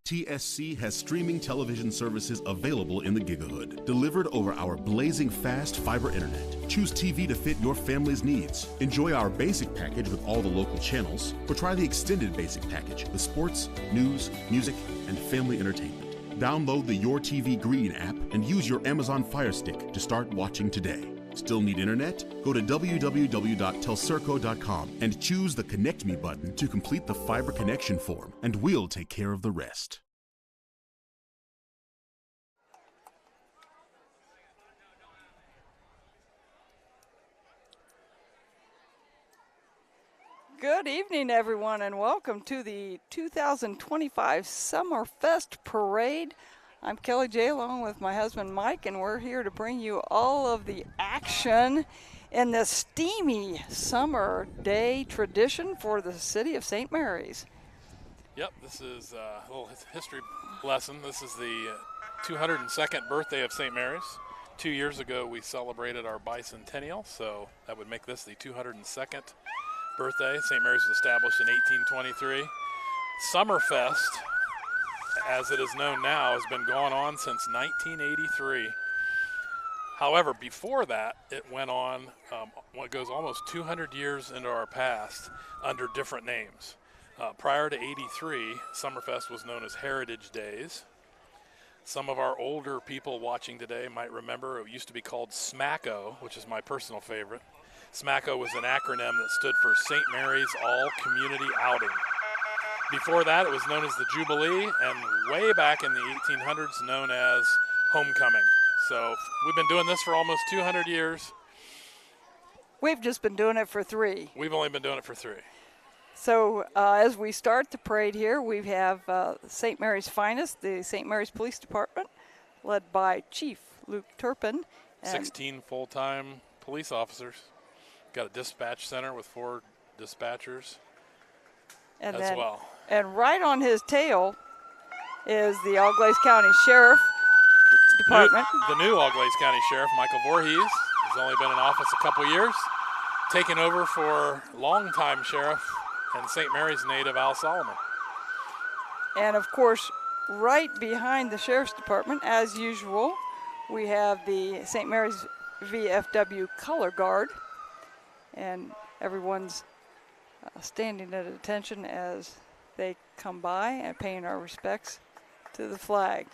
TSC has streaming television services available in the Gigahood, delivered over our blazing fast fiber internet. Choose TV to fit your family's needs. Enjoy our basic package with all the local channels, or try the extended basic package with sports, news, music, and family entertainment. Download the Your TV Green app and use your Amazon Fire Stick to start watching today. Still need internet? Go to www.telcirco.com and choose the Connect Me button to complete the fiber connection form, and we'll take care of the rest. Good evening, everyone, and welcome to the 2025 Summerfest Parade. I'm Kelly J. along with my husband Mike, and we're here to bring you all of the action in this steamy summer day tradition for the city of St. Mary's. Yep, this is a little history lesson. This is the 202nd birthday of St. Mary's. 2 years ago, we celebrated our bicentennial, so that would make this the 202nd birthday. St. Mary's was established in 1823. Summerfest, as it is known now, has been going on since 1983. However, before that, it went on, it goes almost 200 years into our past under different names. Prior to 83, Summerfest was known as Heritage Days. Some of our older people watching today might remember it used to be called SMACO, which is my personal favorite. SMACO was an acronym that stood for St. Mary's All Community Outing. Before that, it was known as the Jubilee, and way back in the 1800s, known as Homecoming. So we've been doing this for almost 200 years. We've just been doing it for 3. We've only been doing it for 3. So as we start the parade here, we have St. Mary's Finest, the St. Mary's Police Department, led by Chief Luke Turpin. 16 full-time police officers. Got a dispatch center with 4 dispatchers as well. And right on his tail is the Auglaize County Sheriff Department. The new Auglaize County Sheriff, Michael Voorhees, has only been in office a couple years, taking over for longtime Sheriff and St. Mary's native Al Solomon. And of course, right behind the Sheriff's Department, as usual, we have the St. Mary's VFW Color Guard. And everyone's standing at attention as they come by and paying our respects to the flag.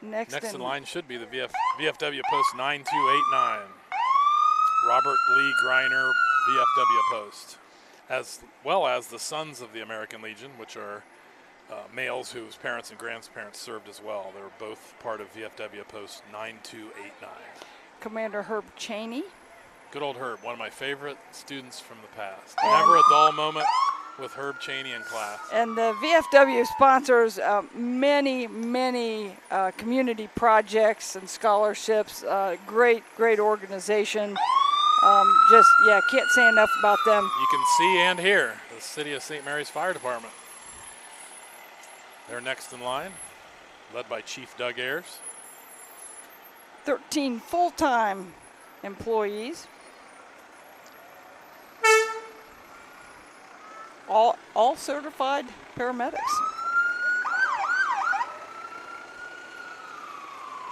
Next in line should be the VFW Post 9289. Robert Lee Greiner, VFW Post, as well as the Sons of the American Legion, which are males whose parents and grandparents served as well. They're both part of VFW Post 9289. Commander Herb Cheney. Good old Herb, one of my favorite students from the past. Never a dull moment with Herb Cheney in class. And the VFW sponsors many community projects and scholarships. Great organization. Can't say enough about them. You can see and hear the City of St. Mary's Fire Department. They're next in line, led by Chief Doug Ayers. 13 full-time employees. All certified paramedics.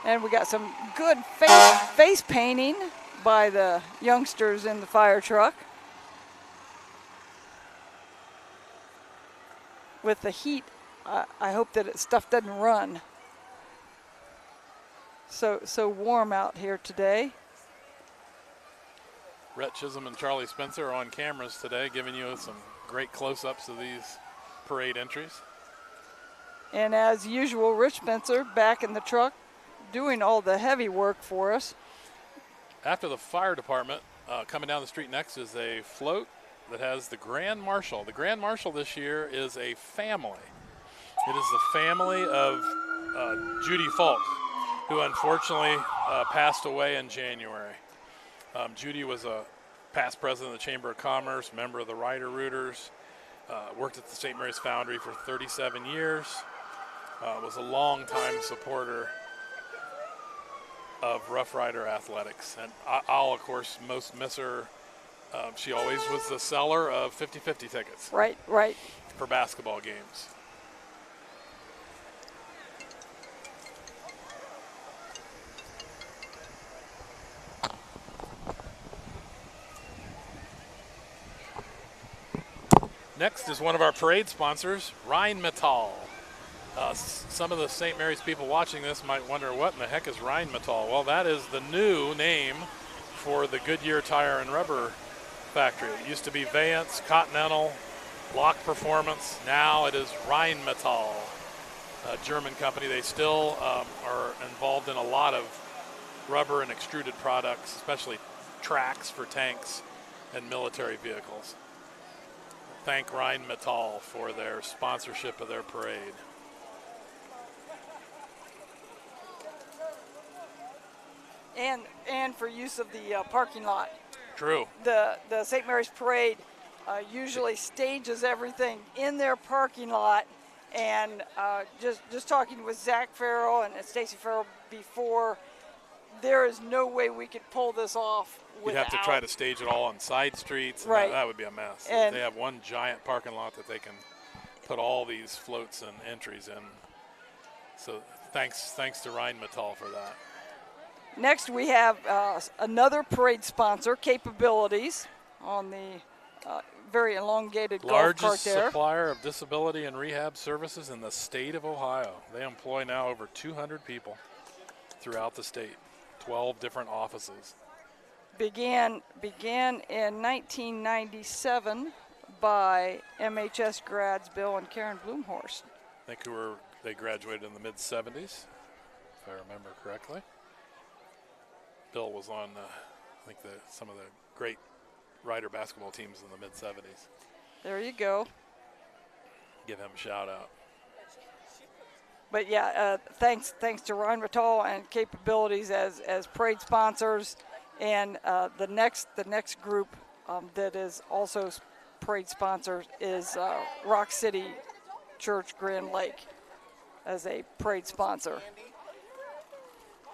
And we got some good face painting by the youngsters in the fire truck. With the heat, I hope that stuff doesn't run. So warm out here today. Rhett Chisholm and Charlie Spencer are on cameras today, giving you some great close-ups of these parade entries. And as usual, Rich Spencer back in the truck doing all the heavy work for us. After the fire department, coming down the street next is a float that has the Grand Marshal. The Grand Marshal this year is a family. It is the family of Judy Falk, who unfortunately passed away in January. Judy was a past president of the Chamber of Commerce, member of the Rider Rooters, Worked at the St. Mary's Foundry for 37 years. Was a long-time supporter of Rough Rider athletics. And I'll, of course, most miss her. She always was the seller of 50-50 tickets. Right. For basketball games. Next is one of our parade sponsors, Rheinmetall. Some of the St. Mary's people watching this might wonder, what in the heck is Rheinmetall? Well, that is the new name for the Goodyear Tire and Rubber factory. It used to be Vance, Continental, Lock Performance. Now it is Rheinmetall, a German company. They still are involved in a lot of rubber and extruded products, especially tracks for tanks and military vehicles. Thank Rheinmetall for their sponsorship of their parade. And for use of the parking lot. True. The St. Mary's Parade usually stages everything in their parking lot, and just talking with Zach Farrell and Stacy Farrell before, there is no way we could pull this off. You'd have to try to stage it all on side streets. And right. That would be a mess. And they have one giant parking lot that they can put all these floats and entries in. So thanks to Rheinmetall for that. Next, we have another parade sponsor, Capabilities, on the very elongated golf cart there. Largest supplier of disability and rehab services in the state of Ohio. They employ now over 200 people throughout the state, 12 different offices. Began in 1997 by MHS grads Bill and Karen Blumhorst. I think they graduated in the mid-70s, if I remember correctly. Bill was on, I think, some of the great Rider basketball teams in the mid-70s. There you go. Give him a shout out. But yeah, thanks to Rheinmetall and Capabilities as parade sponsors, and the next group that is also parade sponsor is Rock City Church Grand Lake as a parade sponsor.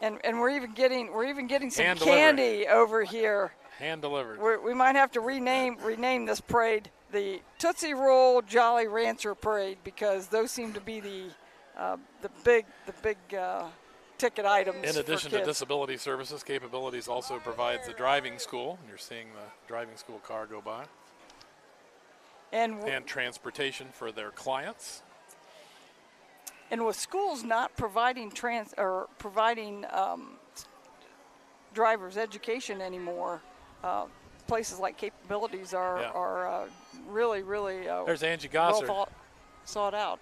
And we're even getting some candy over here. Hand delivered. We might have to rename this parade the Tootsie Roll Jolly Rancher Parade, because those seem to be the big ticket items. In addition to disability services, Capabilities also provides a driving school. You're seeing the driving school car go by. And transportation for their clients. And with schools not providing drivers education anymore, places like Capabilities are really there's Angie Gosser. well sought out.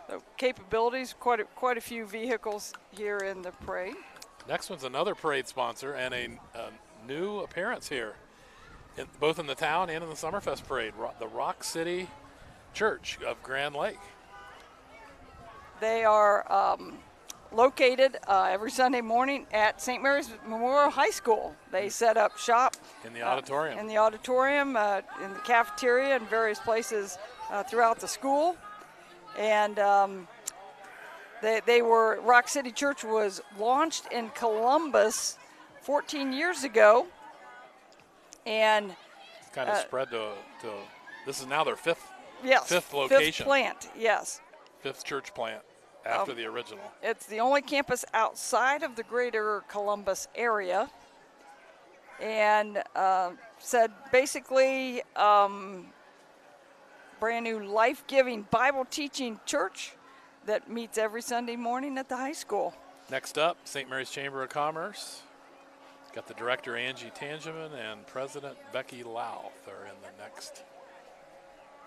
So Capabilities, quite a few vehicles here in the parade. Next one's another parade sponsor and a new appearance here, both in the town and in the Summerfest parade, the Rock City Church of Grand Lake. They are located every Sunday morning at St. Mary's Memorial High School. They set up shop in the auditorium, in the cafeteria, and various places throughout the school. And Rock City Church was launched in Columbus 14 years ago. And it's kind of spread to this is now their fifth location. Fifth plant, yes. Fifth church plant after the original. It's the only campus outside of the greater Columbus area. And said basically brand new life-giving Bible teaching church that meets every Sunday morning at the high school. Next up, St. Mary's Chamber of Commerce. Got the director, Angie Tangeman, and President Becky Louth are in the next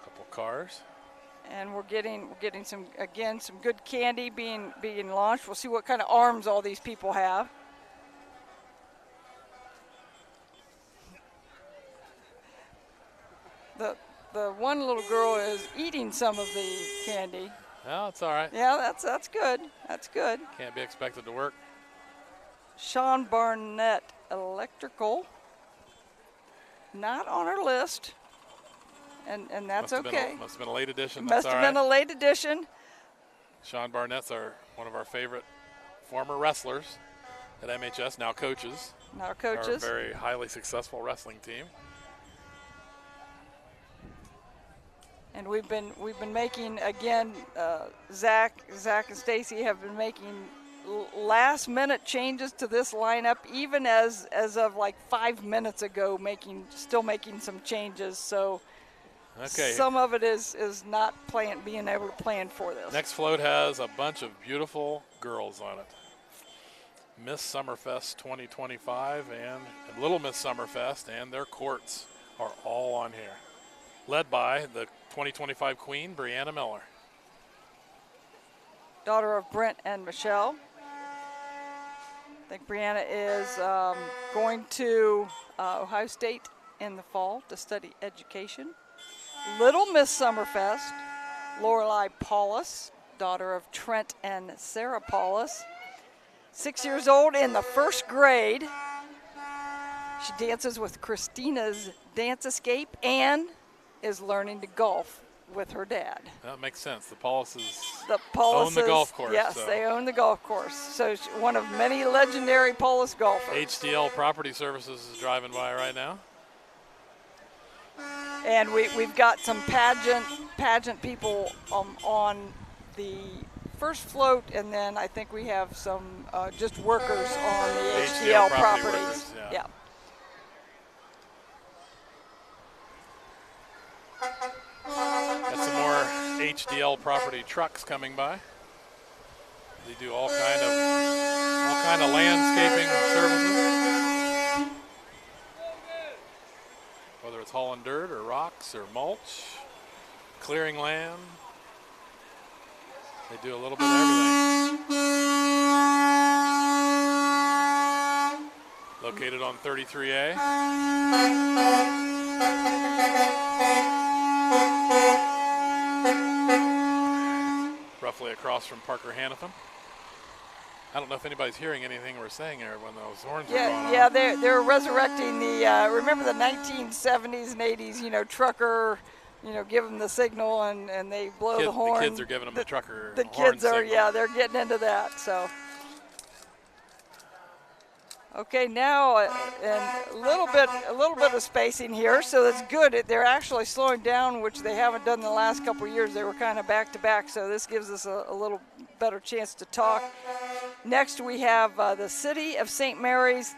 couple cars. And we're getting some good candy being launched. We'll see what kind of arms all these people have. The one little girl is eating some of the candy. No, it's all right. Yeah, that's good. That's good. Can't be expected to work. Sean Barnett Electrical not on our list, and that's okay. Must have been a late edition. Must have been a late edition. Sean Barnett's one of our favorite former wrestlers at MHS, now coaches. Now coaches. Our very highly successful wrestling team. And we've been making, again, Zach and Stacy have been making last minute changes to this lineup, even as of like 5 minutes ago, still making some changes. So okay. Some of it is not being able to plan for this. Next float has a bunch of beautiful girls on it. Miss Summerfest 2025 and Little Miss Summerfest and their courts are all on here. Led by the 2025 Queen, Brianna Miller. Daughter of Brent and Michelle. I think Brianna is going to Ohio State in the fall to study education. Little Miss Summerfest, Lorelei Paulus, daughter of Trent and Sarah Paulus. 6 years old in the first grade. She dances with Christina's Dance Escape and is learning to golf with her dad. That makes sense. The Pauluses own the golf course. Yes, so. They own the golf course. So one of many legendary Paulus golfers. HDL Property Services is driving by right now. And we've got some pageant people on the first float, and then I think we have some just workers on the HDL properties. Workers, yeah. Got some more HDL property trucks coming by. They do all kind of landscaping services. Whether it's hauling dirt or rocks or mulch, clearing land. They do a little bit of everything. Located on 33A. Roughly across from Parker Hannafin. I don't know if anybody's hearing anything we're saying there when those horns are going on. Yeah, they're resurrecting the, remember the 1970s and 80s, trucker, give them the signal and they blow the horn. The kids are giving them the trucker The horn kids are, signal. they're getting into that, so. Okay, now and a little bit of spacing here, so that's good. They're actually slowing down, which they haven't done the last couple of years. They were kind of back to back, so this gives us a little better chance to talk. Next, we have the City of St. Mary's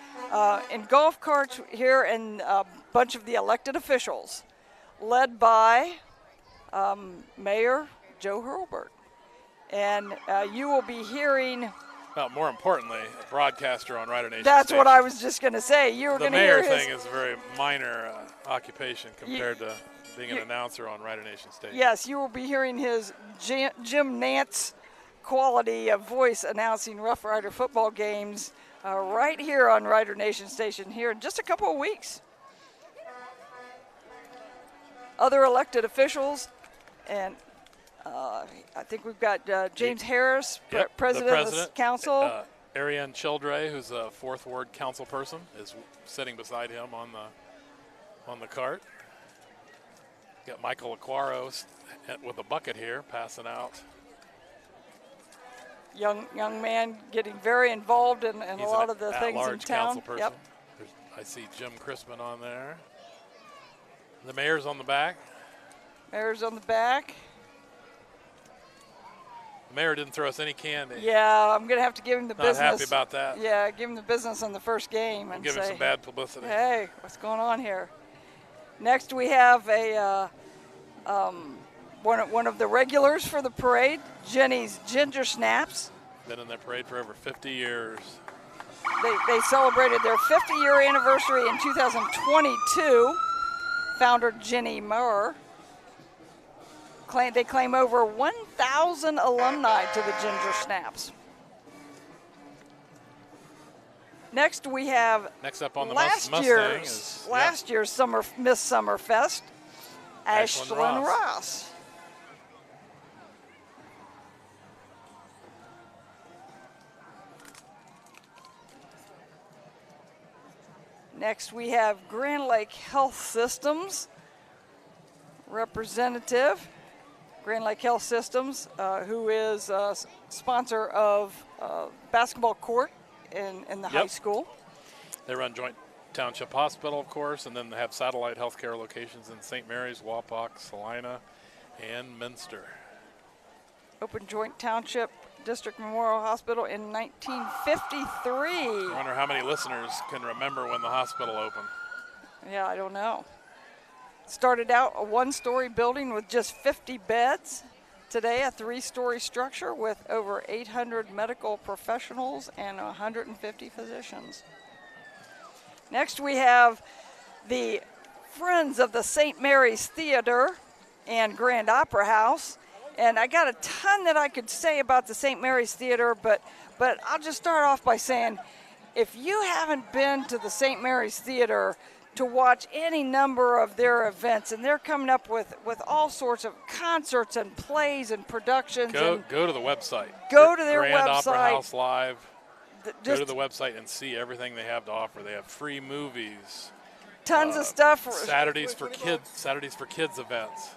in golf carts here, and a bunch of the elected officials, led by Mayor Joe Hurlburt, and you will be hearing. Well, more importantly, a broadcaster on Rider Nation That's Station. what I was just going to say. You were going to hear The mayor thing is a very minor occupation compared to being an announcer on Rider Nation Station. Yes, you will be hearing his Jim Nance quality of voice announcing Rough Rider football games right here on Rider Nation Station here in just a couple of weeks. Other elected officials, and I think we've got James Harris, president of the council. Ariane Childre, who's a 4th Ward council person, is sitting beside him on the cart. Got Michael Aquaro with a bucket here, passing out. Young man getting very involved in a lot of the things in town. Council person. Yep. I see Jim Crispin on there. The mayor's on the back. Mayor's on the back. The mayor didn't throw us any candy. Yeah, I'm going to have to give him the business. Not happy about that. Yeah, give him the business on the first game. And give him some bad publicity. Hey, what's going on here? Next, we have one of the regulars for the parade, Jenny's Ginger Snaps. Been in that parade for over 50 years. They celebrated their 50-year anniversary in 2022. Founder Jenny Moore. They claim over 1,000 alumni to the Ginger Snaps. Next, we have up on the last year's Miss Summerfest, Ashlyn Ross. Next, we have Grand Lake Health Systems representative. Grand Lake Health Systems, who is a sponsor of basketball court in the high school. They run Joint Township Hospital, of course, and then they have satellite healthcare locations in St. Mary's, Wapak, Salina, and Minster. Opened Joint Township District Memorial Hospital in 1953. I wonder how many listeners can remember when the hospital opened. Yeah, I don't know. Started out a one-story building with just 50 beds. Today, a three-story structure with over 800 medical professionals and 150 physicians. Next, we have the Friends of the St. Mary's Theater and Grand Opera House. And I got a ton that I could say about the St. Mary's Theater, but I'll just start off by saying, if you haven't been to the St. Mary's Theater to watch any number of their events, and they're coming up with all sorts of concerts and plays and productions. Go to the website. Go to their Grand website. Opera House Live. Go to the website and see everything they have to offer. They have free movies. Tons of stuff. Saturdays for kids events.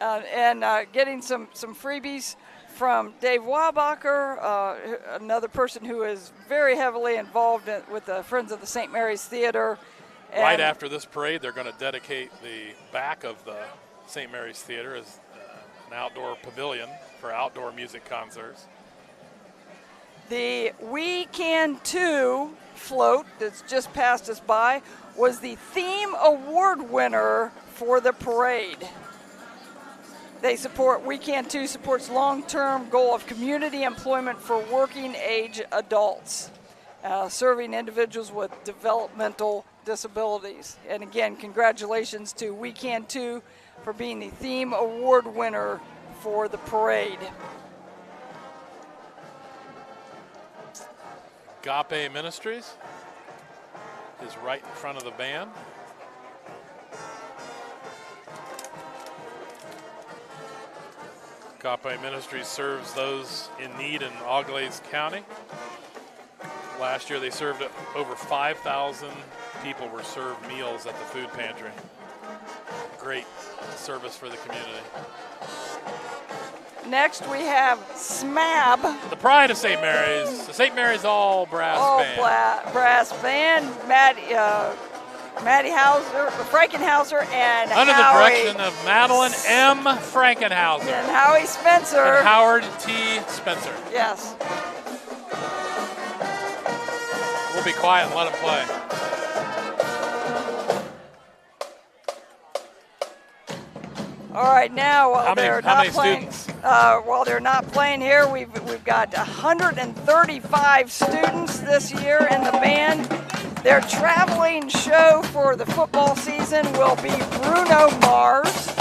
And getting some freebies from Dave Wabacher, another person who is very heavily involved with the Friends of the St. Mary's Theater. Right after this parade, they're going to dedicate the back of the St. Mary's Theater as an outdoor pavilion for outdoor music concerts. The We Can Too float that's just passed us by was the theme award winner for the parade. They support, We Can Too supports long-term goal of community employment for working age adults, serving individuals with developmental disabilities. And again, congratulations to We Can Too for being the theme award winner for the parade. Agape Ministries is right in front of the band. Agape Ministries serves those in need in Auglaize County. Last year they served over 5,000 people were served meals at the food pantry. Great service for the community. Next we have SMAB. The pride of St. Mary's, the St. Mary's all brass band. Brass band, Maddie Hauser, Frankenhauser, and under Howie, the direction of Madeline M. Frankenhauser. And Howie Spencer. And Howard T. Spencer. Yes. We'll be quiet and let them play. All right, now while they're not playing, students? While they're not playing here, we've got 135 students this year in the band. Their traveling show for the football season will be Bruno Mars,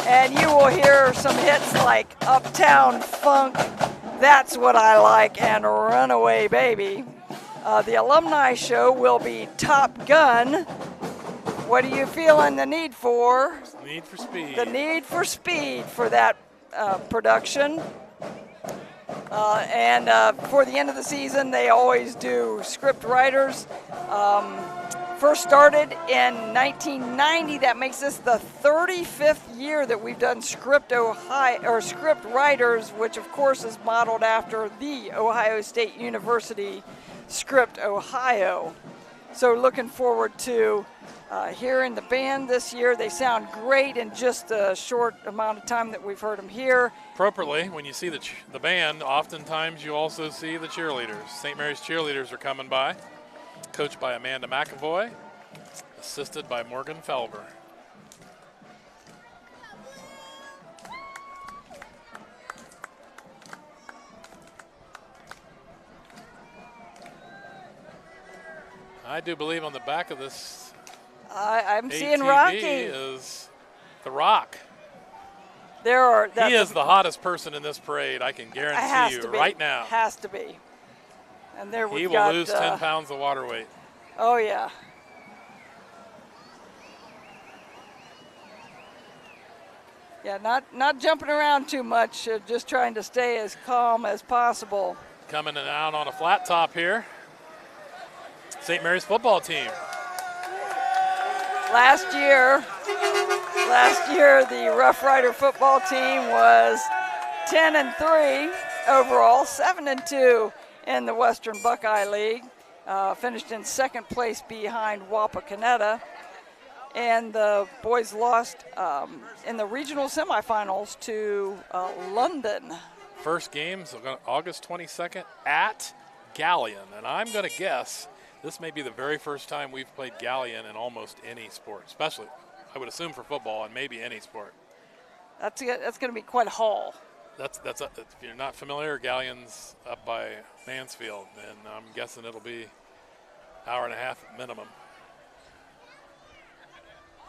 and you will hear some hits like Uptown Funk, That's What I Like, and Runaway Baby. The alumni show will be Top Gun. What are you feeling the need for? Need for speed. The need for speed for that production. And for the end of the season, they always do script writers. First started in 1990. That makes this the 35th year that we've done script writers, which of course is modeled after the Ohio State University Script Ohio. So looking forward to hearing the band this year. They sound great in just a short amount of time that we've heard them here. Appropriately, when you see the band, oftentimes you also see the cheerleaders. St. Mary's cheerleaders are coming by, coached by Amanda McAvoy, assisted by Morgan Felber. I do believe on the back of this I'm ATV seeing Rocky. Is the Rock. He is the hottest person in this parade, I can guarantee you right now. Has to be. And there he will lose 10 pounds of water weight. Oh, yeah. Yeah, not jumping around too much, just trying to stay as calm as possible. Coming out on a flat top here. St. Mary's football team. Last year, the Rough Rider football team was 10-3 overall, 7-2 in the Western Buckeye League. Finished in second place behind Wapakoneta. And the boys lost in the regional semifinals to London. First game's August 22nd at Galleon. And I'm going to guess this may be the very first time we've played Galleon in almost any sport, especially, I would assume, for football and maybe any sport. That's going to be quite a haul. If you're not familiar, Galleon's up by Mansfield, and I'm guessing it'll be hour and a half minimum.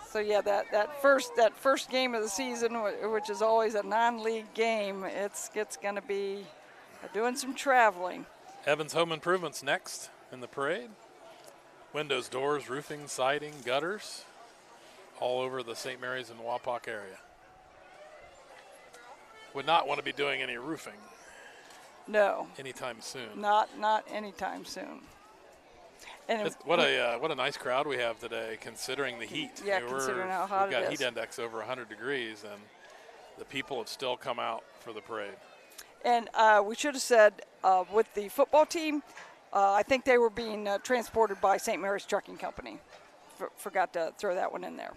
So yeah, that first game of the season, which is always a non-league game, it's going to be doing some traveling. Evans Home Improvements next in the parade. Windows, doors, roofing, siding, gutters, all over the St. Mary's and Wapak area. Would not want to be doing any roofing. No. Anytime soon. Not anytime soon. And what a nice crowd we have today, considering the heat. Yeah, considering how hot it is. We've got heat index over 100 degrees, and the people have still come out for the parade. And we should have said with the football team, I think they were being transported by St. Mary's Trucking Company. Forgot to throw that one in there.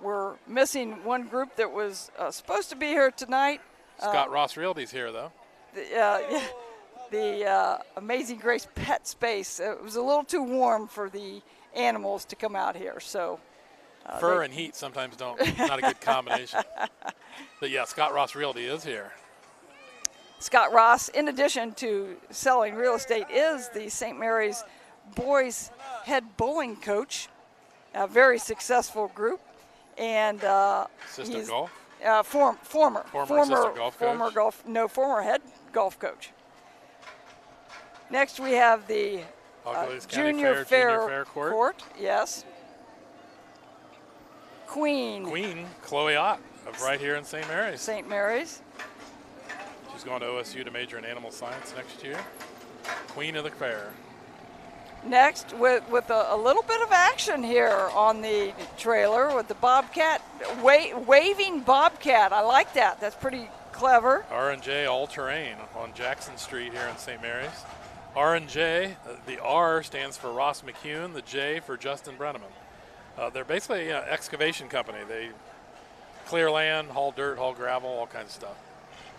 We're missing one group that was supposed to be here tonight. Scott Ross Realty's here, though. The Amazing Grace Pet Space. It was a little too warm for the animals to come out here, so. Fur and heat sometimes not a good combination. But yeah, Scott Ross Realty is here. Scott Ross, in addition to selling real estate, is the St. Mary's boys head bowling coach. A very successful group. And assistant golf? Former head golf coach. Next we have the Junior Fair Court. Yes. Queen Chloe Ott of right here in St. Mary's. St. Mary's. She's going to OSU to major in animal science next year. Queen of the fair. Next, with a little bit of action here on the trailer with the Bobcat, waving Bobcat. I like that. That's pretty clever. R&J All-Terrain on Jackson Street here in St. Mary's. R&J, the R stands for Ross McCune, the J for Justin Brenneman. They're basically an excavation company. They clear land, haul dirt, haul gravel, all kinds of stuff.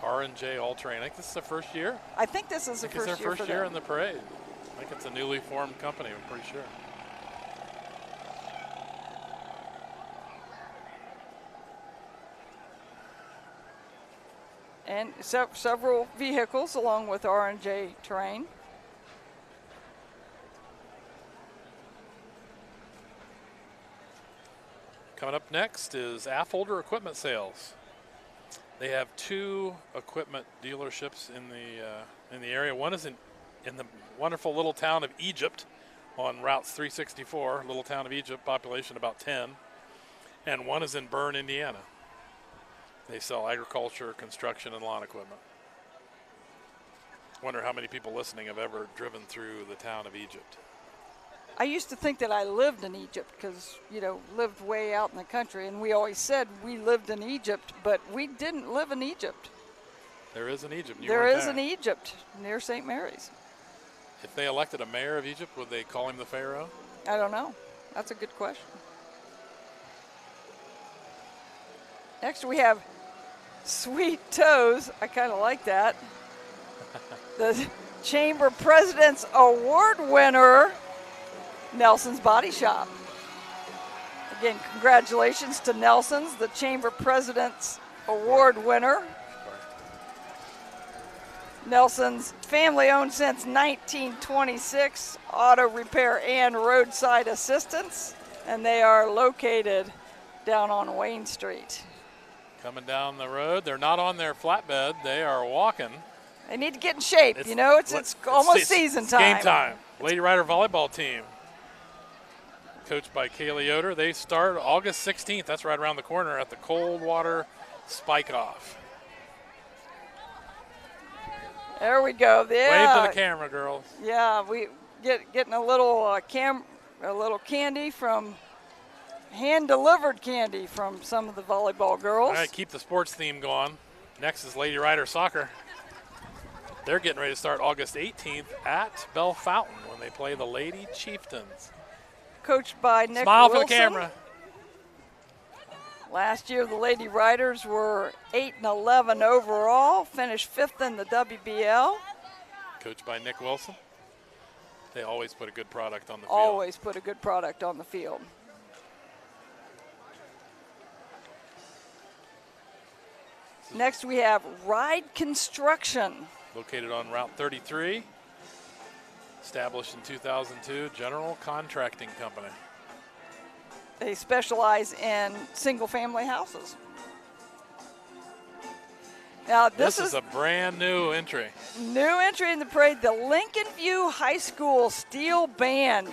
R&J All-Terrain. I think this is their first year. I think this is the first year for them. It's their first year in the parade. I think it's a newly formed company, I'm pretty sure. And several vehicles along with R&J Terrain. Coming up next is Affolter Equipment Sales. They have two equipment dealerships in the area. One is in the wonderful little town of Egypt on Route 364, little town of Egypt, population about 10. And one is in Bern, Indiana. They sell agriculture, construction, and lawn equipment. Wonder how many people listening have ever driven through the town of Egypt. I used to think that I lived in Egypt because, lived way out in the country, and we always said we lived in Egypt, but we didn't live in Egypt. There is an Egypt. There is an Egypt near St. Mary's. If they elected a mayor of Egypt, would they call him the Pharaoh? I don't know. That's a good question. Next we have Sweet Toes. I kind of like that. The Chamber President's Award winner, Nelson's Body Shop. Again, congratulations to Nelson's, the Chamber President's Award winner. Nelson's, family owned since 1926, auto repair and roadside assistance, and they are located down on Wayne Street. Coming down the road, they're not on their flatbed, they are walking. They need to get in shape, it's almost season time. Game time. Lady Rider volleyball team, coached by Kaylee Yoder. They start August 16th, that's right around the corner, at the Coldwater Spike Off. There we go. Wave to the camera, girls. Yeah, we getting a little candy from hand-delivered candy from some of the volleyball girls. All right, keep the sports theme going. Next is Lady Rider Soccer. They're getting ready to start August 18th at Bell Fountain when they play the Lady Chieftains. Coached by Nick Smile Wilson. for the camera. Last year, the Lady Riders were 8-11 overall, finished 5th in the WBL. Coached by Nick Wilson. They always put a good product on the field. Always put a good product on the field. Next, we have Ride Construction. Located on Route 33. Established in 2002, General Contracting Company. They specialize in single-family houses. Now, this is a brand new entry. New entry in the parade, the Lincoln View High School Steel Band.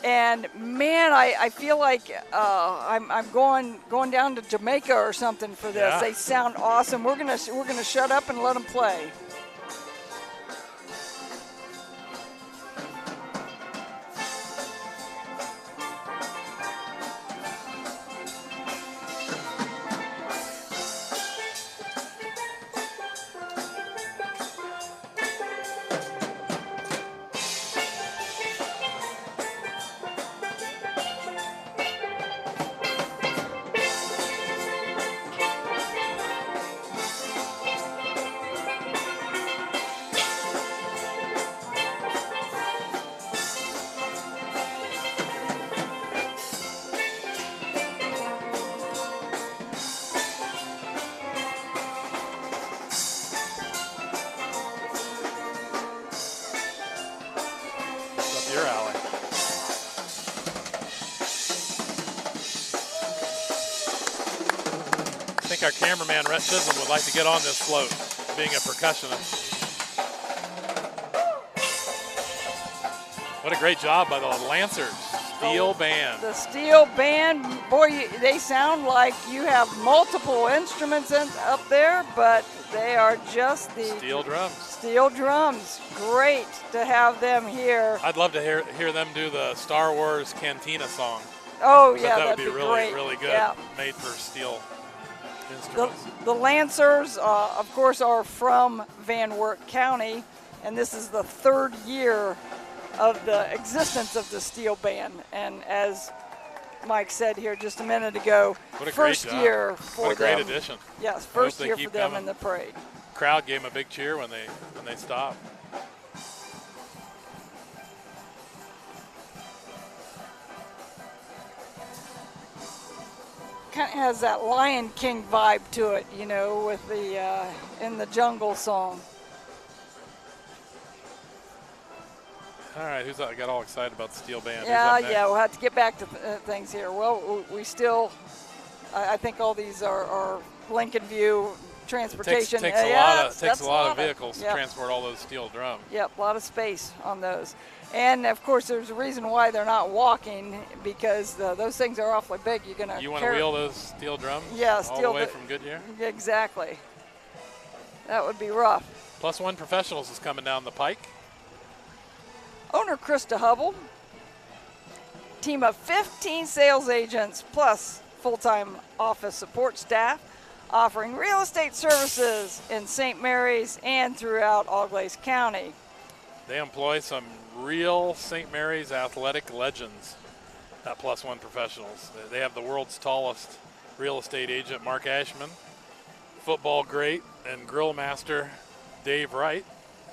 And man, I feel like I'm going down to Jamaica or something for this. Yeah. They sound awesome. We're gonna shut up and let them play. Your alley. I think our cameraman, Rhett Chisholm, would like to get on this float, being a percussionist. What a great job by the Lancers Steel Band. The Steel Band, boy, they sound like you have multiple instruments up there, but they are just the Steel drums. Steel drums. Great to have them here. I'd love to hear them do the Star Wars Cantina song. Oh, But yeah, that would that'd be really, great. really good. Yeah. Made for steel instruments. The Lancers, of course, are from Van Wert County, and this is the 3rd year of the existence of the Steel Band. And as Mike said here just a minute ago, What a first great job. year for What a great them. addition. Yes, I first hope they year for keep them coming. in the parade. Crowd gave them a big cheer when they stopped. Kind of has that Lion King vibe to it, you know, with the In the Jungle song. All right, who's got all excited about the Steel Band? Who's Yeah, up next? yeah, we'll have to get back to things here. Well, we still, I think all these are Lincoln View transportation. Takes a lot of vehicles to yep. transport all those steel drums. Yep, a lot of space on those. And of course, there's a reason why they're not walking, because those things are awfully big. You want to wheel those steel drums? Yeah, all the way from Goodyear? Exactly. That would be rough. Plus One Professionals is coming down the pike. Owner Krista Hubble, team of 15 sales agents plus full-time office support staff, offering real estate services in St. Mary's and throughout Auglaize County. They employ some real St. Mary's athletic legends at Plus One Professionals. They have the world's tallest real estate agent, Mark Ashman, football great and grill master, Dave Wright,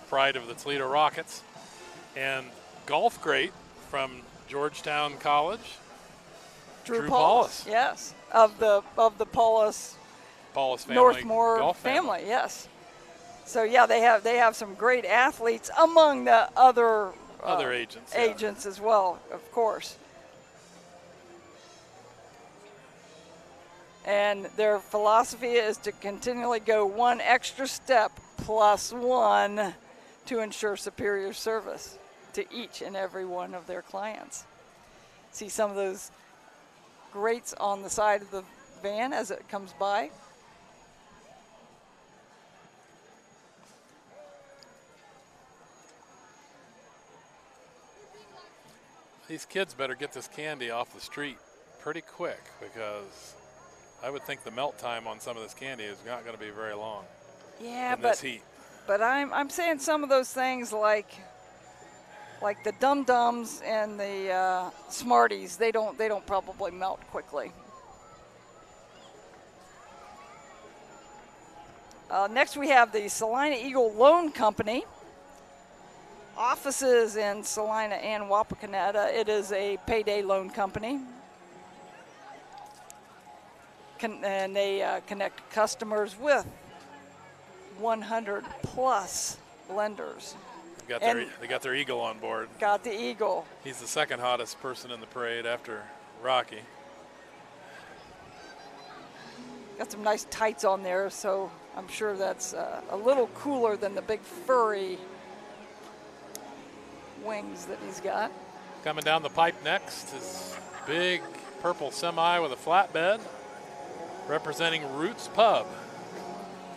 pride of the Toledo Rockets, and golf great from Georgetown College, Drew Paulus. Yes, of the Paulus family, Northmore golf family. Yes. So yeah, they have some great athletes among the other agents. Agents as well, of course. And their philosophy is to continually go one extra step plus one to ensure superior service to each and every one of their clients. See some of those grates on the side of the van as it comes by. These kids better get this candy off the street pretty quick, because I would think the melt time on some of this candy is not going to be very long. Yeah, in this heat. But I'm saying some of those things like the Dum Dums and the Smarties, they don't probably melt quickly. Next we have the Salina Eagle Loan Company. Offices in Salina and Wapakoneta. It is a payday loan company. And they connect customers with 100 plus lenders. They got their Eagle on board. Got the Eagle. He's the second hottest person in the parade after Rocky. Got some nice tights on there, so I'm sure that's a little cooler than the big furry wings that he's got. Coming down the pipe next is big purple semi with a flatbed, representing Roots Pub.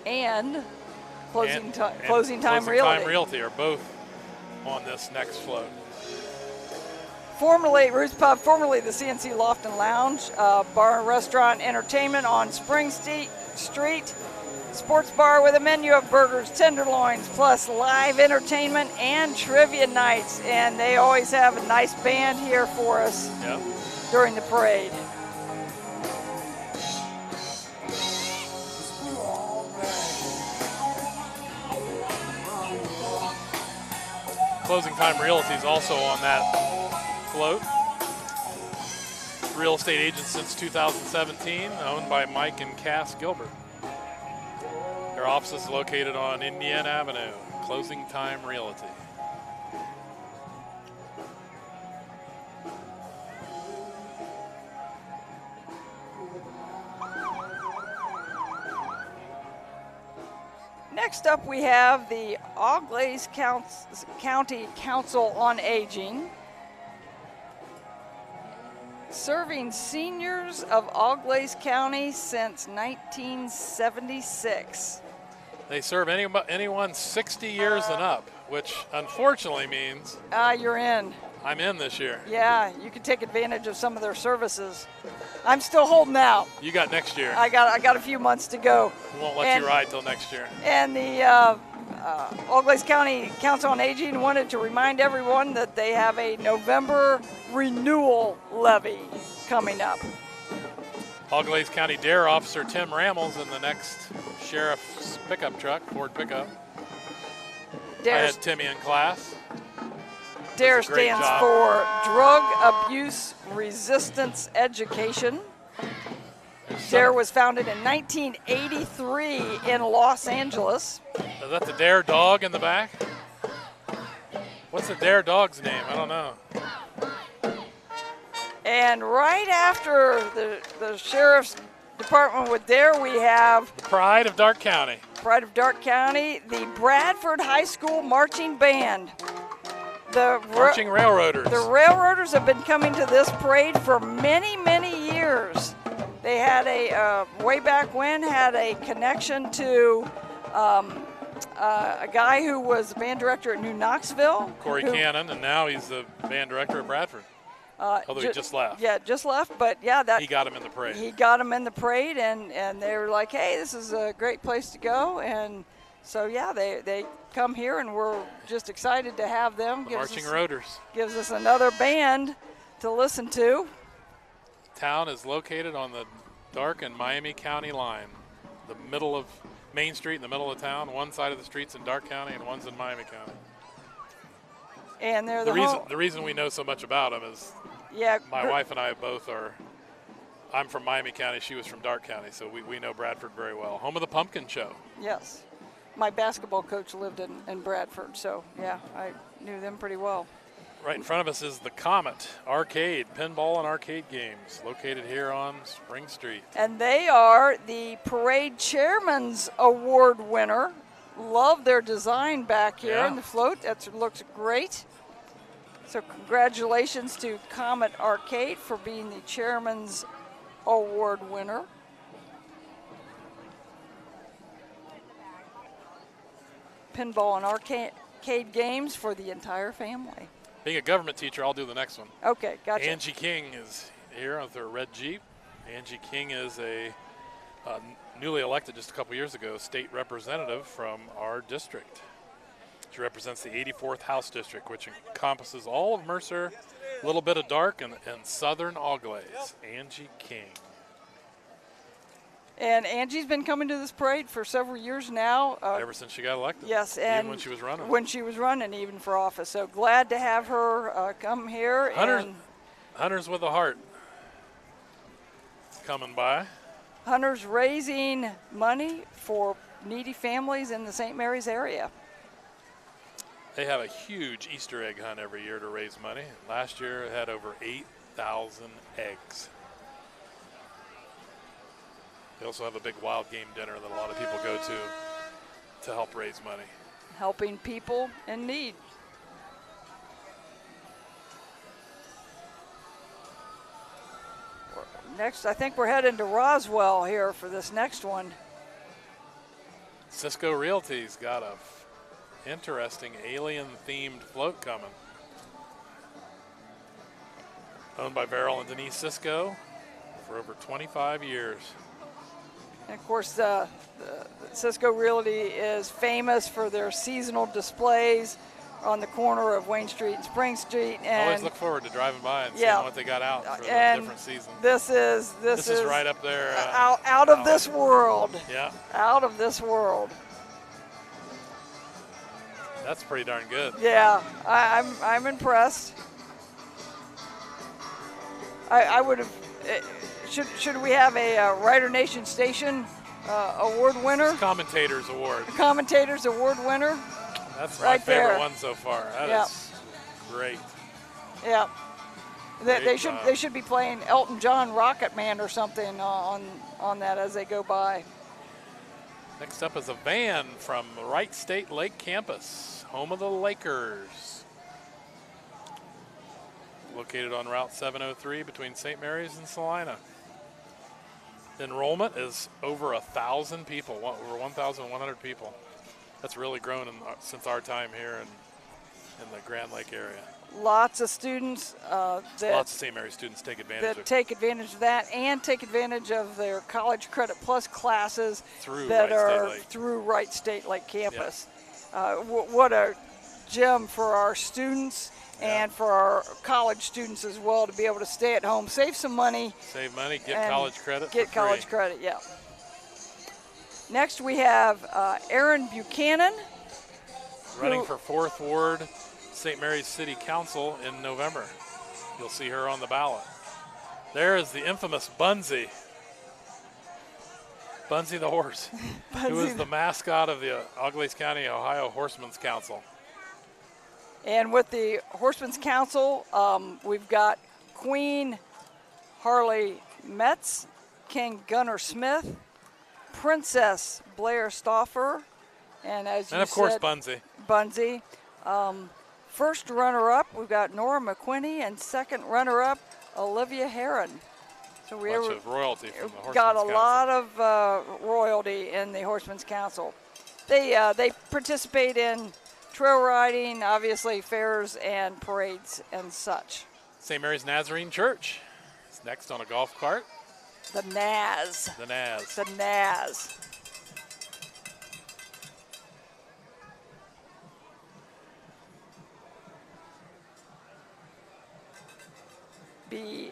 And Closing Time Realty. Closing Time Realty are both on this next float. Formerly Roots Pub, formerly the CNC Loft and Lounge, bar and restaurant entertainment on Spring Street. Sports bar with a menu of burgers, tenderloins, plus live entertainment and trivia nights. And they always have a nice band here for us during the parade. Closing Time Realty is also on that float. Real estate agent since 2017, owned by Mike and Cass Gilbert. Their office is located on Indiana Avenue. Closing Time Realty. Next up, we have the Auglaize County Council on Aging, serving seniors of Auglaize County since 1976. They serve anyone 60 years and up, which unfortunately means You're in. I'm in this year. Yeah, you can take advantage of some of their services. I'm still holding out. You got next year. I got a few months to go. We won't let you ride till next year. And the Auglaize County Council on Aging wanted to remind everyone that they have a November renewal levy coming up. Auglaize County Dare Officer Tim Rammel's in the next sheriff's pickup truck, Ford pickup. I had Timmy in class. DARE stands for Drug Abuse Resistance Education. DARE was founded in 1983 in Los Angeles. Is that the DARE dog in the back? What's the DARE dog's name? I don't know. And right after the Sheriff's Department with DARE, we have Pride of Darke County. Pride of Darke County, the Bradford High School Marching Band. The Marching Railroaders. The Railroaders have been coming to this parade for many, many years. They had way back when, had a connection to a guy who was the band director at New Knoxville. Corey Cannon, and now he's the band director at Bradford. Although he just left. Yeah, just left, but yeah, he got him in the parade. He got him in the parade, and they were like, hey, this is a great place to go. And so, yeah, they come here, and we're just excited to have them. Marching Roaders. Gives us another band to listen to. Town is located on the Darke and Miami County line, the middle of Main Street in the middle of town. One side of the street's in Darke County and one's in Miami County. And they're the reason we know so much about them is my wife and I both are. I'm from Miami County. She was from Darke County, so we know Bradford very well. Home of the Pumpkin Show. Yes. My basketball coach lived in Bradford, so, yeah, I knew them pretty well. Right in front of us is the Comet Arcade, pinball and arcade games, located here on Spring Street. And they are the Parade Chairman's Award winner. Love their design back here in the float. That looks great. So congratulations to Comet Arcade for being the Chairman's Award winner. Pinball and arcade games for the entire family. Being a government teacher, I'll do the next one. Okay, gotcha. Angie King is here with her red Jeep. Angie King is a newly elected just a couple years ago state representative from our district. She represents the 84th House District, which encompasses all of Mercer, a little bit of Dark, and southern Auglaize. Angie King. And Angie's been coming to this parade for several years now. Ever since she got elected. Yes, even and when she was running. When she was running, even for office. So glad to have her come here. Hunters with a Heart coming by. Hunters raising money for needy families in the St. Mary's area. They have a huge Easter egg hunt every year to raise money. Last year it had over 8,000 eggs. They also have a big wild game dinner that a lot of people go to help raise money. Helping people in need. Next, I think we're heading to Roswell here for this next one. Cisco Realty's got a interesting alien-themed float coming. Owned by Beryl and Denise Cisco for over 25 years. And of course, the Cisco Realty is famous for their seasonal displays on the corner of Wayne Street and Spring Street. And I always look forward to driving by and seeing what they got out for the different seasons. This is right up there. Out of this world. Yeah. Out of this world. That's pretty darn good. Yeah, I'm impressed. I would have. Should we have a Writer Nation Station award winner? Commentators Award. Commentators Award winner. That's right my favorite there. one so far. That is great. Yeah. They Great should be playing Elton John Rocket Man or something on that as they go by. Next up is a van from Wright State Lake Campus, home of the Lakers. Located on Route 703 between St. Mary's and Salina. Enrollment is over 1,000 people, over 1,100 people. That's really grown since our time here in the Grand Lake area. Lots of students lots of St. Mary's students take advantage of that and take advantage of their College Credit Plus classes through through Wright State Lake Campus. Yeah. What a gem for our students and for our college students as well to be able to stay at home, save some money. Save money, get college credit. Get college credit, yeah. Next we have Erin Buchanan. Running for 4th Ward St. Mary's City Council in November. You'll see her on the ballot. There is the infamous Bunsey. Bunsey the horse, who is the mascot of the Auglaize County, Ohio Horsemen's Council. And with the Horsemen's Council, we've got Queen Harley Metz, King Gunnar Smith, Princess Blair Stauffer, and as you said, of course Bunsey. First runner-up, we've got Nora McQuinney, and second runner-up, Olivia Heron. So we bunch of royalty from the Horsemen's got a Council. lot of royalty in the Horsemen's Council. They participate in trail riding, obviously fairs and parades and such. St. Mary's Nazarene Church is next on a golf cart. The Naz. The Naz. The Naz.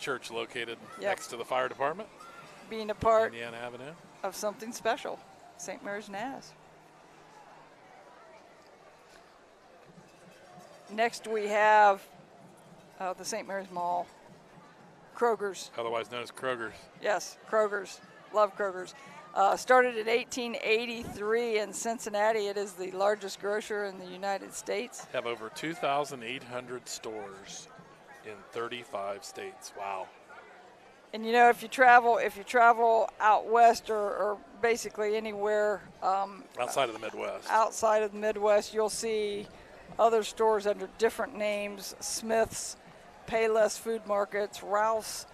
Church located next to the fire department. Being a part Indiana Avenue. Of something special, St. Mary's Naz. Next we have the St. Mary's Mall. Kroger's. Otherwise known as Kroger's. Yes, Kroger's. Love Kroger's. Started in 1883 in Cincinnati. It is the largest grocer in the United States. Have over 2,800 stores in 35 states. Wow. And you know, if you travel out west or basically anywhere outside of the Midwest. Outside of the Midwest, you'll see other stores under different names: Smith's, Payless Food Markets, Ralph's,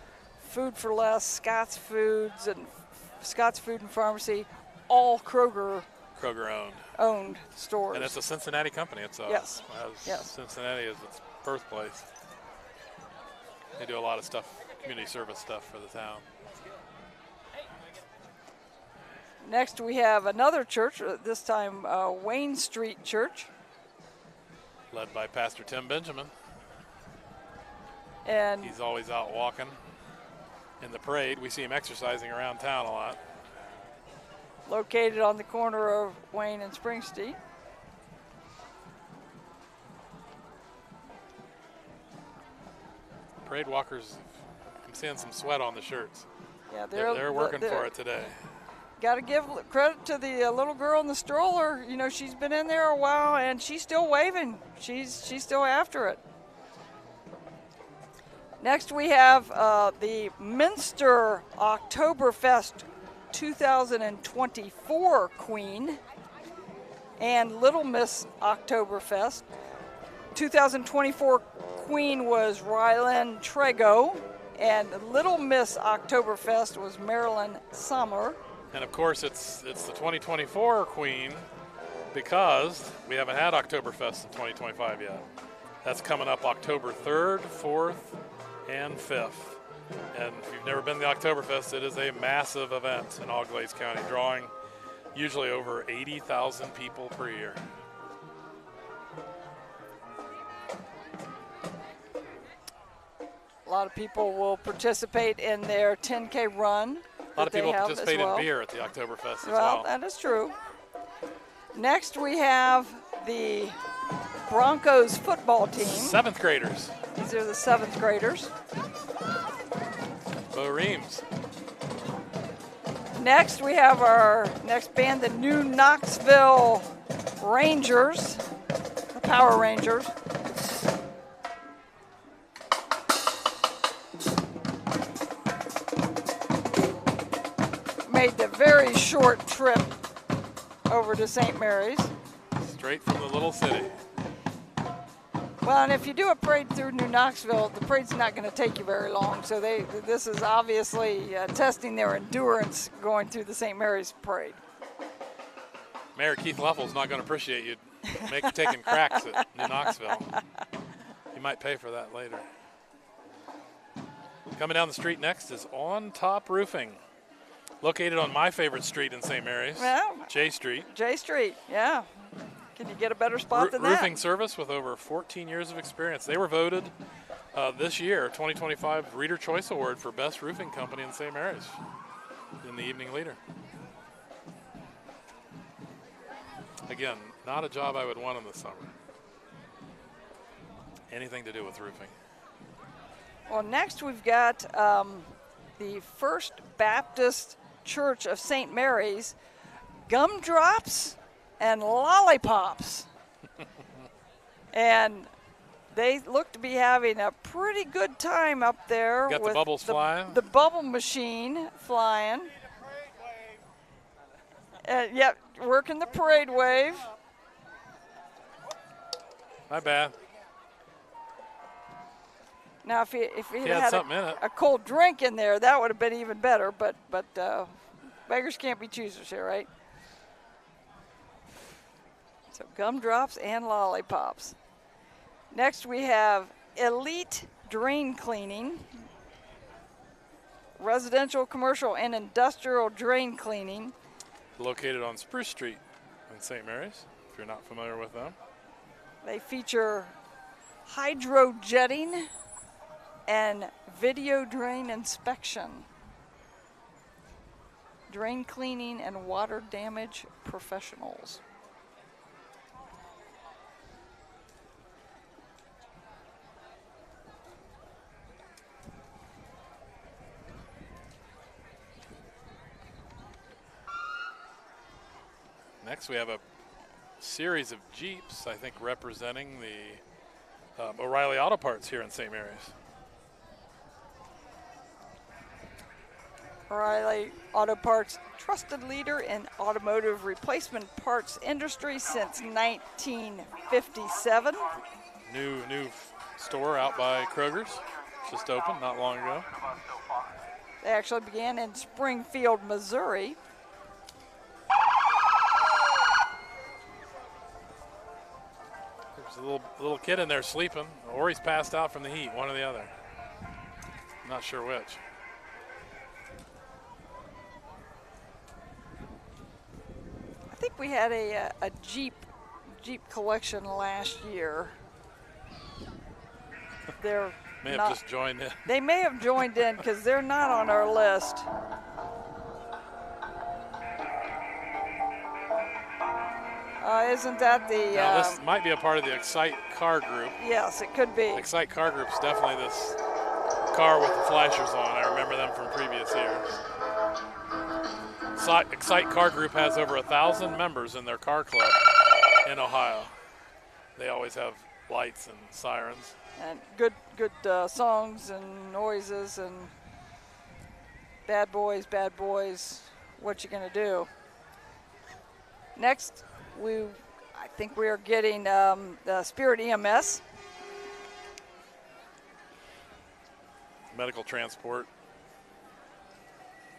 Food for Less, Scott's Foods, and Scott's Food and Pharmacy, all Kroger owned stores. And it's a Cincinnati company. It's a yes. Cincinnati is its birthplace. They do a lot of stuff, community service stuff for the town. Next we have another church, this time Wayne Street Church. Led by Pastor Tim Benjamin. And he's always out walking in the parade. We see him exercising around town a lot. Located on the corner of Wayne and Spring Street. Parade walkers, I'm seeing some sweat on the shirts. Yeah, they're working for it today. Got to give credit to the little girl in the stroller. You know, she's been in there a while and she's still waving. She's still after it. Next we have the Minster Oktoberfest 2024 Queen and Little Miss Oktoberfest. 2024 Queen was Rylan Trego and Little Miss Oktoberfest was Marilyn Sommer. And of course, it's the 2024 Queen because we haven't had Oktoberfest in 2025 yet. That's coming up October 3rd, 4th, and 5th. And if you've never been to the Oktoberfest, it is a massive event in All Glades County, drawing usually over 80,000 people per year. A lot of people will participate in their 10K run. A lot of people participate in beer at the Oktoberfest as well. That is true. Next we have the Broncos football team. 7th graders. These are the 7th graders. Bo Reams. Next we have our next band, the New Knoxville Rangers, the Power Rangers. Made the very short trip over to St. Mary's. Straight from the little city. Well, and if you do a parade through New Knoxville, the parade's not going to take you very long. So this is obviously testing their endurance going through the St. Mary's parade. Mayor Keith Leffels not going to appreciate you taking cracks at New Knoxville. He might pay for that later. Coming down the street next is On Top Roofing. Located on my favorite street in St. Mary's, well, J Street. J Street, yeah. Can you get a better spot than that? Roofing service with over 14 years of experience. They were voted this year, 2025 Reader Choice Award for Best Roofing Company in St. Mary's in the Evening Leader. Again, not a job I would want in the summer. Anything to do with roofing. Well, next we've got the First Baptist Church of St. Mary's, Gumdrops and Lollipops. And they look to be having a pretty good time up there. Got with the bubbles flying. The bubble machine flying. Yep, working the parade wave. My bad. Now, if he had had something in it. a cold drink in there, that would have been even better. But beggars can't be choosers here, right? So gumdrops and lollipops. Next, we have Elite Drain Cleaning, residential, commercial, and industrial drain cleaning. Located on Spruce Street in St. Mary's, if you're not familiar with them. They feature hydro jetting and video drain inspection, drain cleaning and water damage professionals. Next, we have a series of Jeeps, I think, representing the O'Reilly Auto Parts here in St. Mary's. O'Reilly Auto Parts, trusted leader in automotive replacement parts industry since 1957. New store out by Kroger's, just opened not long ago. They actually began in Springfield, Missouri. a little kid in there sleeping, or he's passed out from the heat, one or the other. I'm not sure which. I think we had a Jeep collection last year. They're May have not, just joined in. They may have joined in because they're not on our list. Isn't that the? Now this might be a part of the Excite car group. Yes, it could be. Excite car group's definitely this car with the flashers on. I remember them from previous years. Excite car group has over 1,000 members in their car club in Ohio. They always have lights and sirens. And good songs and noises and bad boys, what you gonna do? Next, I think we are getting the Spirit EMS. Medical transport.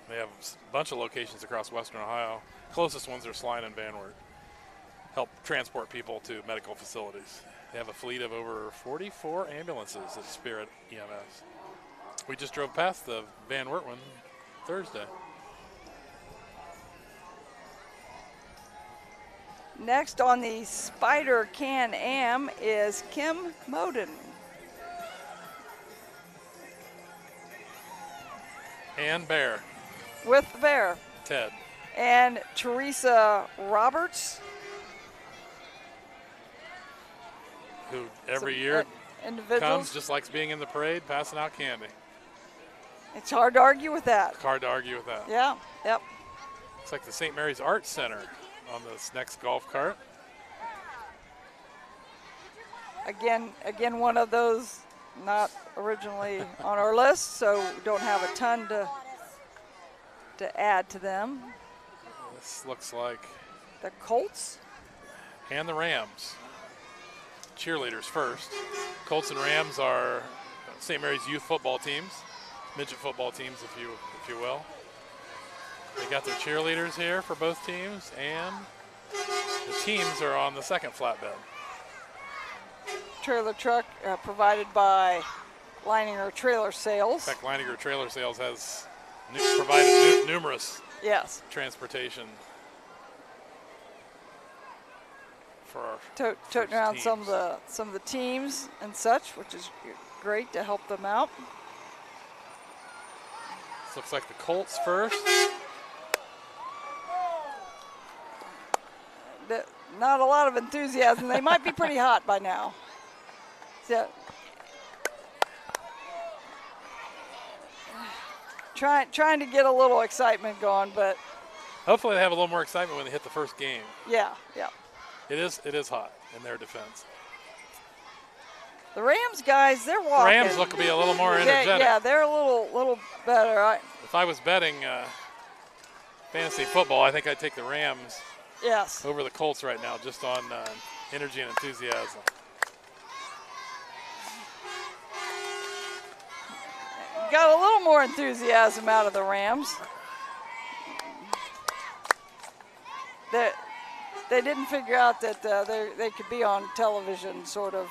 They have a bunch of locations across Western Ohio. Closest ones are Sline and Van Wert. Help transport people to medical facilities. They have a fleet of over 44 ambulances at Spirit EMS. We just drove past the Van Wert one Thursday. Next on the Spider Can-Am is Kim Moden. And Bear. With the bear. Ted. And Teresa Roberts. Who every year individuals. comes, just likes being in the parade, passing out candy. It's hard to argue with that. Hard to argue with that. Yeah, yep. Looks like the St. Mary's Arts Center on this next golf cart. Again, one of those not originally on our list, so don't have a ton to add to them. This looks like the Colts and the Rams. Cheerleaders first. Colts and Rams are St. Mary's youth football teams, midget football teams, if you will. They got their cheerleaders here for both teams, and the teams are on the second flatbed. Trailer truck provided by Leininger Trailer Sales. In fact, Leininger Trailer Sales has provided numerous transportation for our toting around teams. some of the teams and such, which is great to help them out. This looks like the Colts first. Not a lot of enthusiasm. They might be pretty hot by now. So, trying to get a little excitement going, but hopefully they have a little more excitement when they hit the first game. Yeah. It is hot in their defense. The Rams guys, they're walking. Rams look to be a little more energetic. Yeah, they're a little better. If I was betting fantasy football, I think I'd take the Rams over the Colts right now, just on energy and enthusiasm. Got a little more enthusiasm out of the Rams. They didn't figure out that they could be on television, sort of.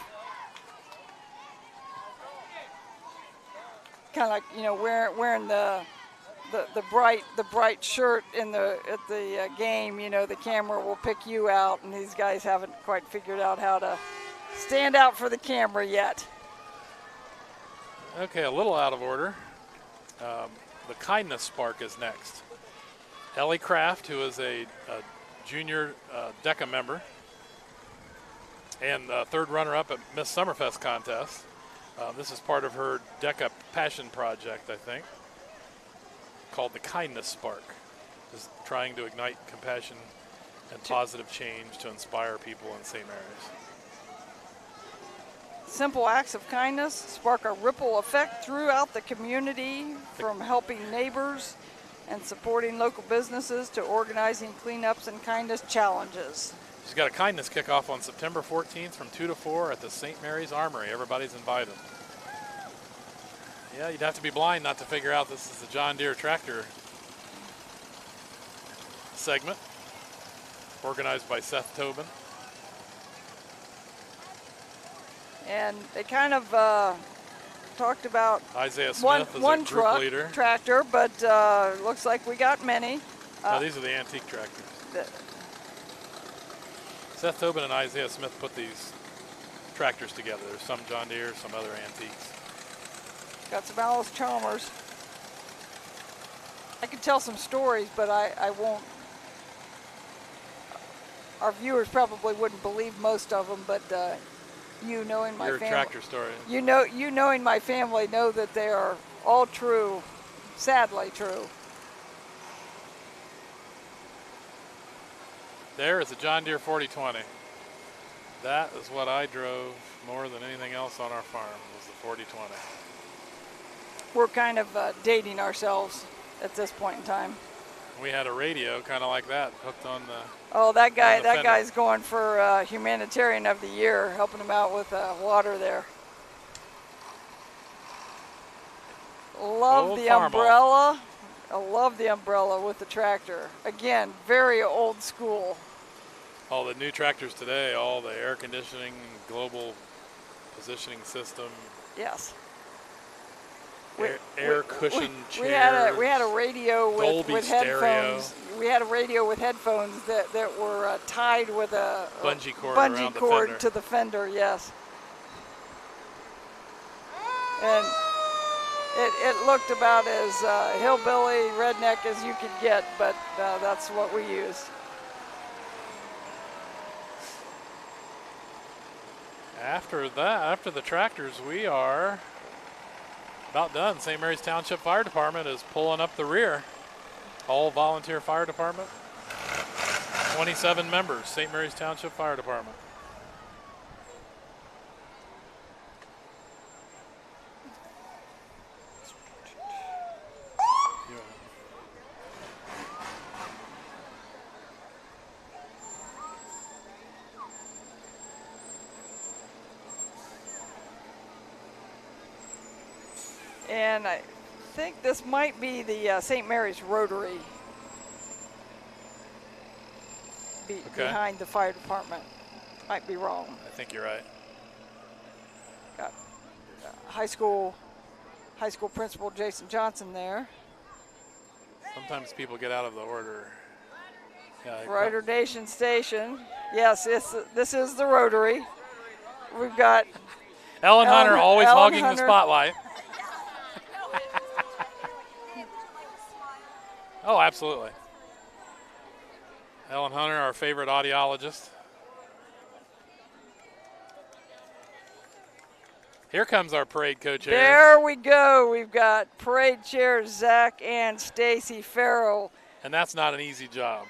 Kind of like wearing the bright shirt at the game. The camera will pick you out, and these guys haven't quite figured out how to stand out for the camera yet. Okay, a little out of order. The Kindness Spark is next. Ellie Kraft, who is a junior DECA member and third runner-up at Miss Summerfest contest. This is part of her DECA passion project, I think, called the Kindness Spark. Is trying to ignite compassion and positive change to inspire people in St. Mary's. Simple acts of kindness spark a ripple effect throughout the community, from helping neighbors and supporting local businesses to organizing cleanups and kindness challenges. She's got a kindness kickoff on September 14th from 2 to 4 at the St. Mary's Armory. Everybody's invited. Yeah, you'd have to be blind not to figure out this is the John Deere tractor segment, organized by Seth Tobin. And they kind of talked about Isaiah one Smith is a group truck leader. tractor, but looks like we got many. No, these are the antique tractors. Seth Tobin and Isaiah Smith put these tractors together. There's some John Deere, some other antiques. Got some Alice Chalmers. I could tell some stories, but I won't. Our viewers probably wouldn't believe most of them, but you knowing my Your family, tractor story. you knowing my family know that they are all true, sadly true. There is a John Deere 4020. That is what I drove more than anything else on our farm, was the 4020. We're kind of dating ourselves at this point in time. We had a radio kind of like that, hooked on the... Oh, that fender. guy's going for Humanitarian of the Year, helping him out with water there. Love Old the farm umbrella. I love the umbrella with the tractor. Again, very old school. All the new tractors today, all the air conditioning, global positioning system, Yes. air cushion chairs. We had a radio Dolby with stereo. headphones. We had a radio with headphones that were tied with a Bungee cord around the cord fender. to the fender. Yes. And it looked about as hillbilly redneck as you could get, but that's what we used. After the tractors, we are about done. St. Mary's Township Fire Department is pulling up the rear. All volunteer fire department. 27 members, St. Mary's Township Fire Department. And I think this might be the St. Mary's Rotary behind the fire department. Might be wrong. I think you're right. Got high school principal Jason Johnson there. Sometimes people get out of the order. Yeah, Rotary Station. Yes, this is the Rotary. We've got Ellen Hunter always Ellen hogging Hunter. the spotlight. Oh, absolutely. Ellen Hunter, our favorite audiologist. Here comes our parade co-chairs. There we go. We've got parade chairs Zach and Stacy Farrell. And that's not an easy job.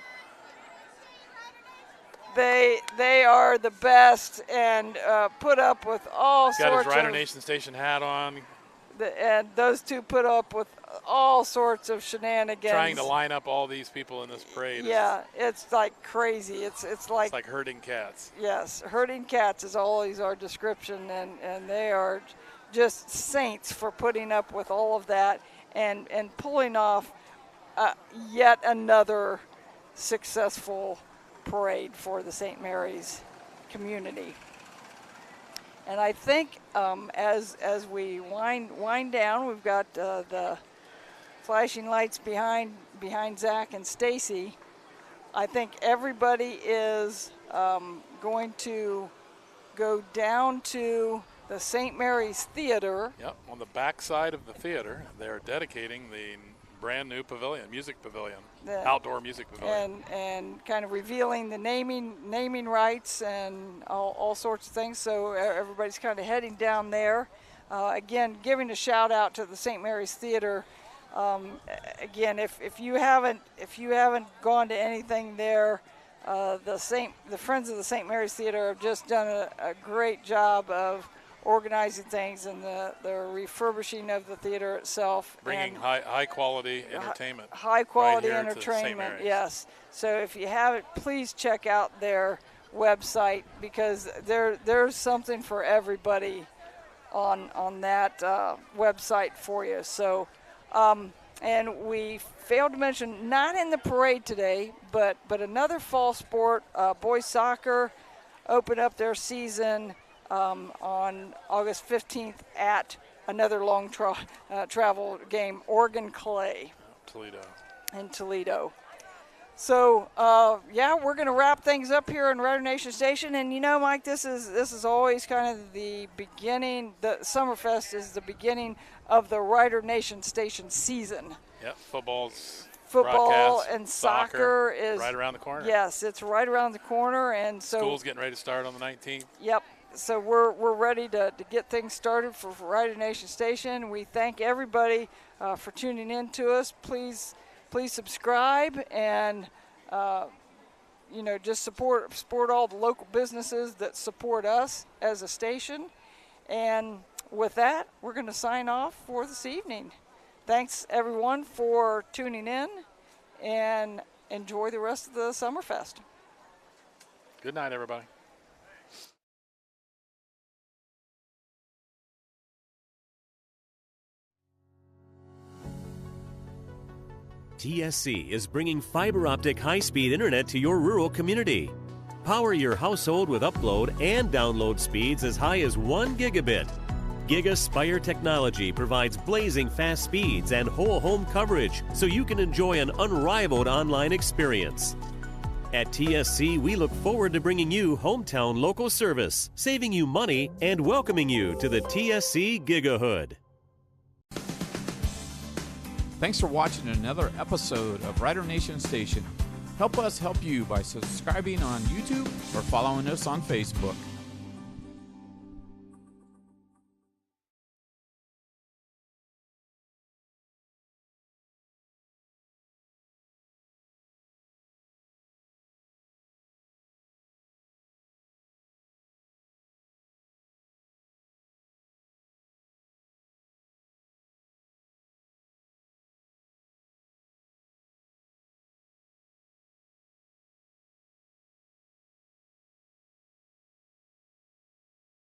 They are the best and put up with all He's got sorts his Rider of. Nation station hat on, And those two put up with all sorts of shenanigans. trying to line up all these people in this parade. Yeah, it's like crazy. It's like. It's like herding cats. Yes, herding cats is always our description, and they are just saints for putting up with all of that and pulling off yet another successful parade for the St. Mary's community. And I think as we wind down, we've got the flashing lights behind Zach and Stacy. I think everybody is going to go down to the St. Mary's Theater. Yep, on the back side of the theater, they're dedicating the brand new pavilion, music pavilion, outdoor music pavilion. And kind of revealing the naming rights and all sorts of things. So everybody's kind of heading down there. Again, giving a shout out to the St. Mary's Theater. Again, if you haven't gone to anything there, the Friends of the St. Mary's Theater have just done a great job of organizing things and the refurbishing of the theater itself. Bringing high quality entertainment. High quality right here to St. entertainment, Mary's. yes. So if you haven't, please check out their website because there's something for everybody on that website for you. So, and we failed to mention, not in the parade today, but another fall sport, boys soccer, opened up their season on August 15th at another long travel game, Oregon Clay. Toledo. In Toledo. So, yeah, we're going to wrap things up here in Rider Nation Station. And, you know, Mike, this is always kind of the beginning. The Summerfest is the beginning of the Rider Nation Station season. Yep, football and soccer is right around the corner. Yes, it's right around the corner. And so school's getting ready to start on the 19th. Yep. So we're ready to get things started for Rider Nation Station. We thank everybody for tuning in to us. Please subscribe and you know, just support all the local businesses that support us as a station. And with that, we're going to sign off for this evening. Thanks everyone for tuning in, and enjoy the rest of the Summerfest. Good night, everybody. TSC is bringing fiber optic high-speed internet to your rural community. Power your household with upload and download speeds as high as 1 gigabit. GigaSpire technology provides blazing fast speeds and whole home coverage so you can enjoy an unrivaled online experience. At TSC, we look forward to bringing you hometown local service, saving you money, and welcoming you to the TSC Gigahood. Thanks for watching another episode of Rider Nation Station. Help us help you by subscribing on YouTube or following us on Facebook.